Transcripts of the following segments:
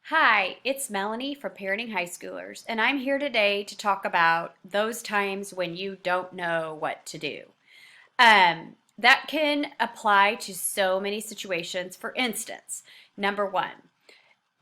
Hi, it's Melanie from Parenting High Schoolers, and I'm here today to talk about those times when you don't know what to do. That can apply to so many situations. For instance, number one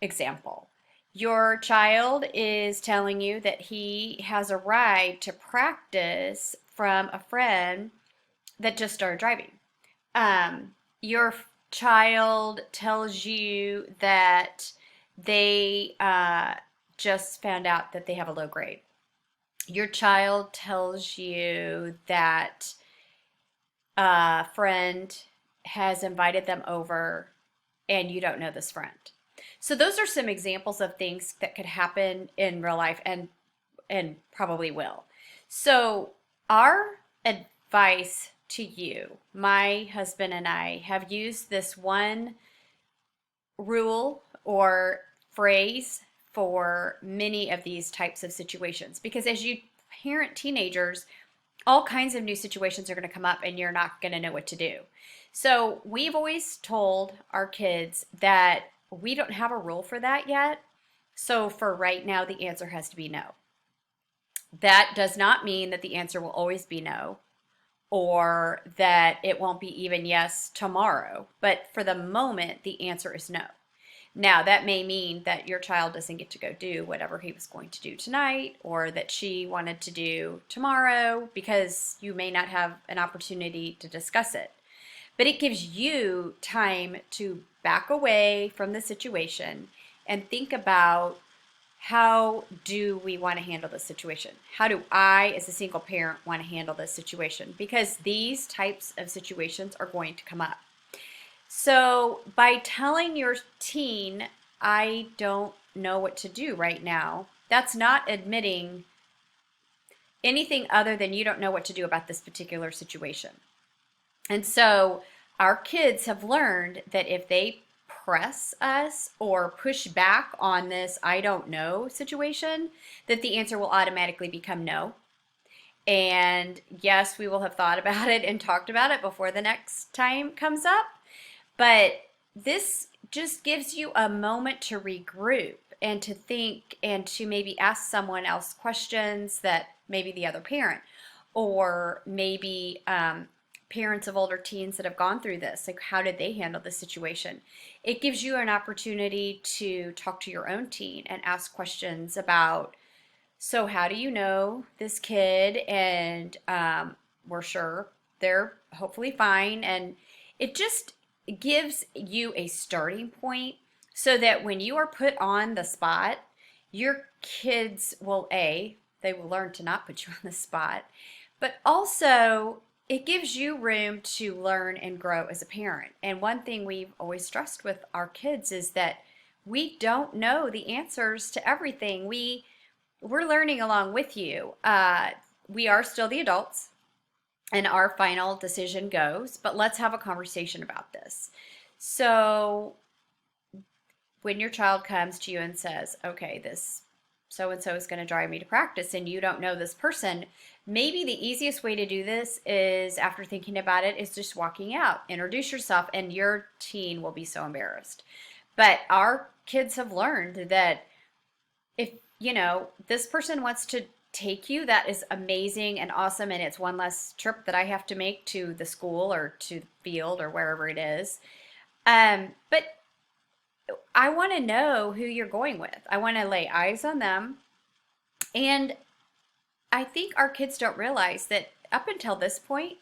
example, your child is telling you that he has a ride to practice from a friend that just started driving. Your child tells you that they just found out that they have a low grade. Your child tells you that a friend has invited them over and you don't know this friend. So those are some examples of things that could happen in real life and probably will. So our advice to you, my husband and I have used this one rule or phrase for many of these types of situations because as you parent teenagers, all kinds of new situations are going to come up and you're not going to know what to do. So we've always told our kids that we don't have a rule for that yet. So for right now, the answer has to be no. That does not mean that the answer will always be no or that it won't be even yes tomorrow. But for the moment, the answer is no. Now, that may mean that your child doesn't get to go do whatever he was going to do tonight or that she wanted to do tomorrow because you may not have an opportunity to discuss it. But it gives you time to back away from the situation and think about how do we want to handle this situation? How do I, as a single parent, want to handle this situation? Because these types of situations are going to come up. So, by telling your teen, I don't know what to do right now, that's not admitting anything other than you don't know what to do about this particular situation. And so, our kids have learned that if they press us or push back on this I don't know situation, that the answer will automatically become no. And yes, we will have thought about it and talked about it before the next time comes up. But this just gives you a moment to regroup and to think and to maybe ask someone else questions that maybe the other parent or maybe parents of older teens that have gone through this. Like, how did they handle the situation? It gives you an opportunity to talk to your own teen and ask questions about, so how do you know this kid? And we're sure they're hopefully fine. And it just gives you a starting point so that when you are put on the spot, your kids will, they will learn to not put you on the spot, but also it gives you room to learn and grow as a parent. And one thing we've always stressed with our kids is that we don't know the answers to everything. We're learning along with you. We are still the adults and our final decision goes, but let's have a conversation about this. So when your child comes to you and says, okay, this so and so is going to drive me to practice and you don't know this person, maybe the easiest way to do this is, after thinking about it, is just walking out. Introduce yourself and your teen will be so embarrassed. But our kids have learned that if, this person wants to take you, that is amazing and awesome, and it's one less trip that I have to make to the school or to the field or wherever it is. But I want to know who you're going with. I want to lay eyes on them. And I think our kids don't realize that up until this point,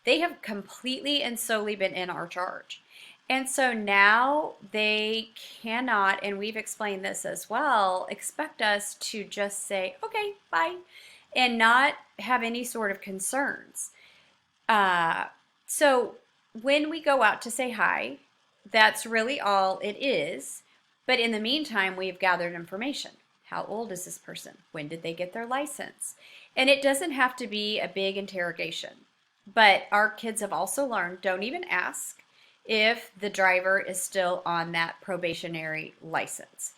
they have completely and solely been in our charge. And so now they cannot, and we've explained this as well, expect us to just say, okay, bye, and not have any sort of concerns. So when we go out to say hi, that's really all it is. But in the meantime, we've gathered information. How old is this person? When did they get their license? And it doesn't have to be a big interrogation. But our kids have also learned, don't even ask if the driver is still on that probationary license.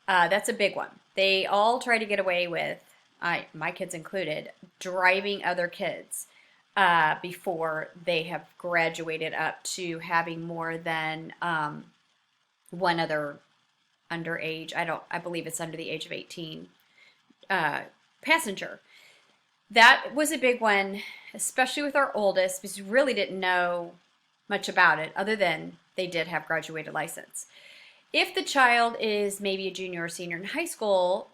That's a big one. They all try to get away with, my kids included, driving other kids before they have graduated up to having more than one other underage, I believe it's under the age of 18, uh, passenger. That was a big one, especially with our oldest, because we really didn't know much about it other than they did have graduated license. If the child is maybe a junior or senior in high school,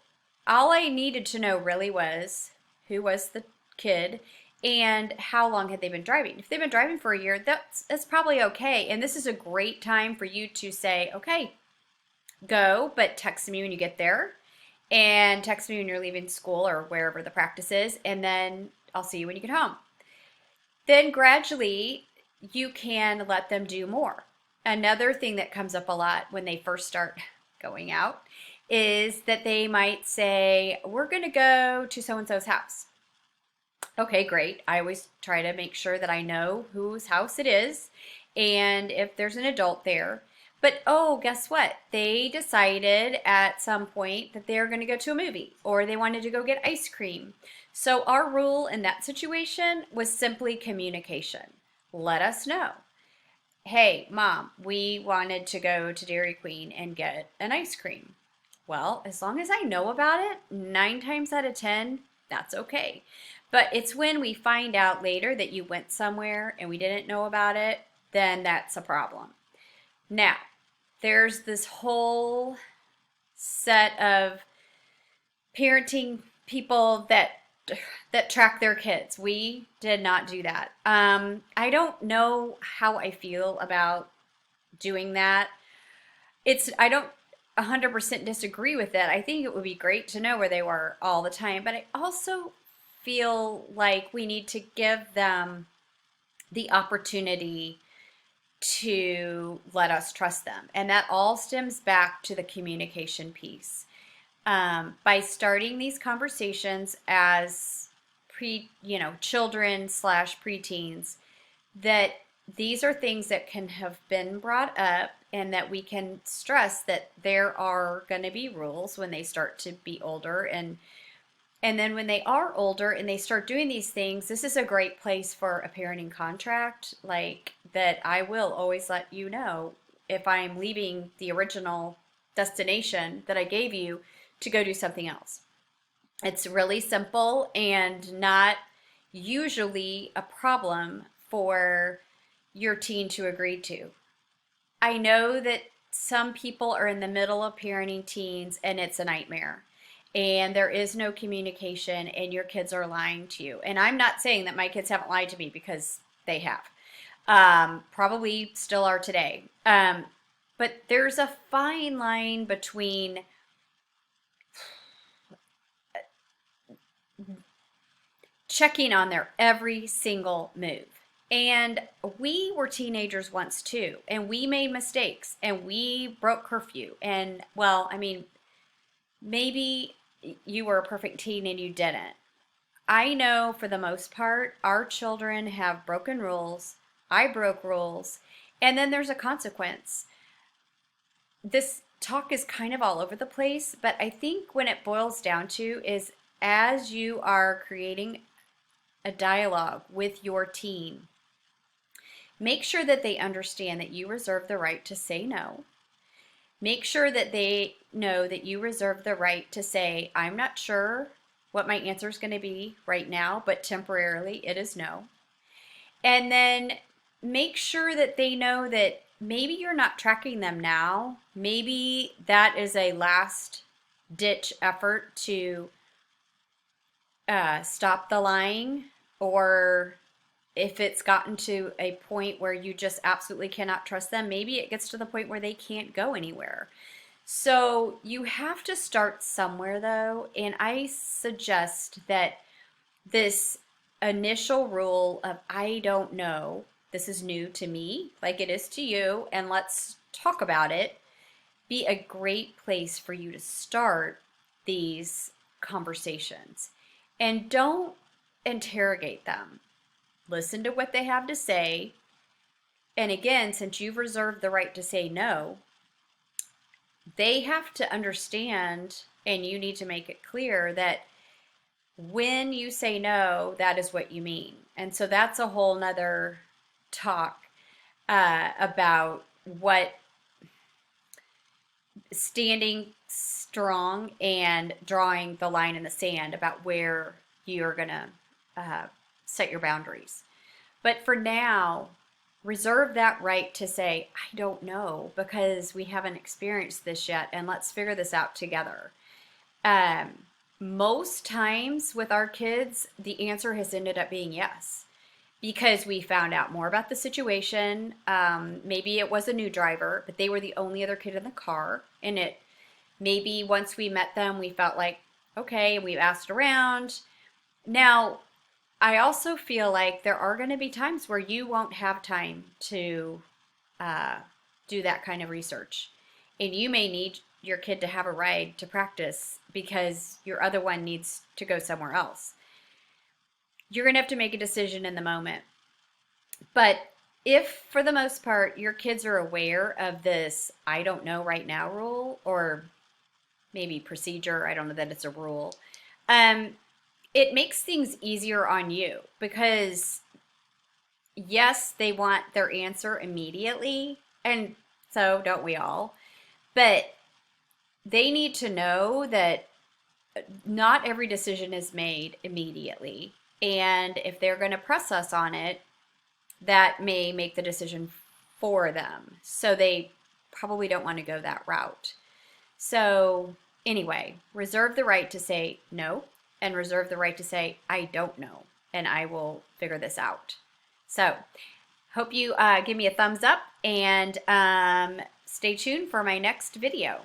all I needed to know really was who was the kid and how long had they been driving. If they've been driving for a year, that's probably okay. And this is a great time for you to say, okay, go, but text me when you get there and text me when you're leaving school or wherever the practice is, and then I'll see you when you get home. Then gradually you can let them do more. Another thing that comes up a lot when they first start going out is that they might say, we're going to go to so and so's house. Okay, great. I always try to make sure that I know whose house it is and if there's an adult there. But oh, guess what? They decided at some point that they're going to go to a movie or they wanted to go get ice cream. So our rule in that situation was simply communication. Let us know. Hey, Mom, we wanted to go to Dairy Queen and get an ice cream. Well, as long as I know about it, 9 times out of 10, that's okay. But it's when we find out later that you went somewhere and we didn't know about it, then that's a problem. Now, there's this whole set of parenting people that track their kids. We did not do that. I don't know how I feel about doing that. I don't 100% disagree with it. I think it would be great to know where they were all the time, but I also feel like we need to give them the opportunity to let us trust them. And that all stems back to the communication piece. By starting these conversations as children slash preteens, that these are things that can have been brought up and that we can stress that there are going to be rules when they start to be older, and then when they are older and they start doing these things, this is a great place for a parenting contract, like that I will always let you know if I'm leaving the original destination that I gave you to go do something else. It's really simple and not usually a problem for your teen to agree to. I know that some people are in the middle of parenting teens and it's a nightmare. And there is no communication and your kids are lying to you. And I'm not saying that my kids haven't lied to me, because they have. Probably still are today. But there's a fine line between checking on their every single move. And we were teenagers once too, and we made mistakes and we broke curfew. And well, I mean, maybe you were a perfect teen and you didn't. I know for the most part, our children have broken rules. I broke rules. And then there's a consequence. This talk is kind of all over the place, but I think when it boils down to is as you are creating a dialogue with your teen, make sure that they understand that you reserve the right to say no. Make sure that they know that you reserve the right to say, I'm not sure what my answer is going to be right now, but temporarily it is no. And then make sure that they know that maybe you're not tracking them now. Maybe that is a last ditch effort to stop the lying, or if it's gotten to a point where you just absolutely cannot trust them, maybe it gets to the point where they can't go anywhere. So you have to start somewhere though, and I suggest that this initial rule of I don't know, this is new to me, like it is to you, and let's talk about it, be a great place for you to start these conversations. And don't interrogate them. Listen to what they have to say. And again, since you've reserved the right to say no, they have to understand, and you need to make it clear that when you say no, that is what you mean. And so that's a whole nother talk about what standing strong and drawing the line in the sand about where you're going to set your boundaries. But for now, reserve that right to say, I don't know, because we haven't experienced this yet, and let's figure this out together. Um, Most times with our kids, the answer has ended up being yes, because we found out more about the situation. Maybe it was a new driver, but they were the only other kid in the car, and it maybe once we met them, we felt like, okay, we asked around. Now, I also feel like there are going to be times where you won't have time to uh, do that kind of research. And you may need your kid to have a ride to practice because your other one needs to go somewhere else. You're going to have to make a decision in the moment. But if, for the most part, your kids are aware of this I don't know right now rule, or maybe procedure, I don't know that it's a rule, um, it makes things easier on you because yes, they want their answer immediately, and so don't we all, but they need to know that not every decision is made immediately. And if they're going to press us on it, that may make the decision for them. So they probably don't want to go that route. So, anyway, reserve the right to say no and reserve the right to say, I don't know, and I will figure this out. So, hope you give me a thumbs up and stay tuned for my next video.